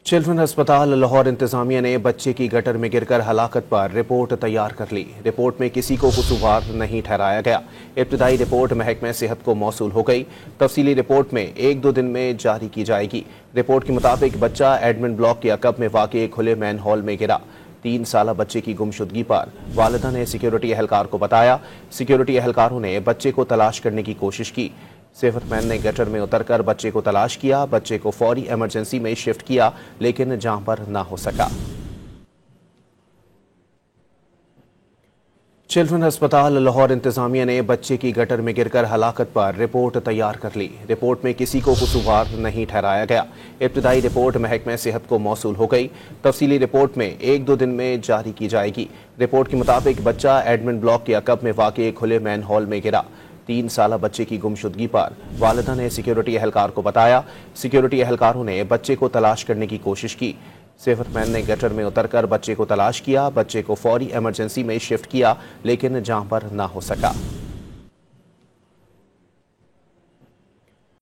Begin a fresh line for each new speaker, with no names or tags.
Children अस्पताल लाहौर इंतजामिया ने बच्चे की गटर में गिरकर हलाकत पर रिपोर्ट तैयार कर ली। रिपोर्ट में किसी को कसूरवार नहीं ठहराया गया। इब्तदाई रिपोर्ट महकमे सेहत को मौसूल हो गई। तफसीली रिपोर्ट में 1-2 दिन में जारी की जाएगी। रिपोर्ट के मुताबिक बच्चा एडमिन ब्लॉक के अकब में वाक़ खुले मैन हॉल में गिरा। 3 साला बच्चे की गुमशुदगी पर वालिदा ने सिक्योरिटी एहलकार को बताया। सिक्योरिटी एहलकारों ने बच्चे को तलाश करने की कोशिश की। सेफ्टमैन ने गटर में उतरकर बच्चे को तलाश किया। बच्चे को फौरी इमरजेंसी में शिफ्ट किया, लेकिन जान पर ना हो सका। चिल्ड्रन अस्पताल लाहौर इंतजामिया ने बच्चे की गटर में गिरकर हलाकत पर रिपोर्ट तैयार कर ली। रिपोर्ट में किसी को कसूरवार नहीं ठहराया गया। इब्तदाई रिपोर्ट महकमे सेहत को मौसूल हो गई। तफसीली रिपोर्ट में 1-2 दिन में जारी की जाएगी। रिपोर्ट के मुताबिक बच्चा एडमिन ब्लॉक के अकब में वाक़ खुले मैन हॉल में गिरा। 3 साला बच्चे की गुमशुदगी पर वालिदा ने सिक्योरिटी एहलकार को बताया। सिक्योरिटी एहलकारों ने बच्चे को तलाश करने की कोशिश की। सेफ्टमैन ने गटर में उतरकर बच्चे को तलाश किया। बच्चे को फौरी इमरजेंसी में शिफ्ट किया, लेकिन जान पर ना हो सका।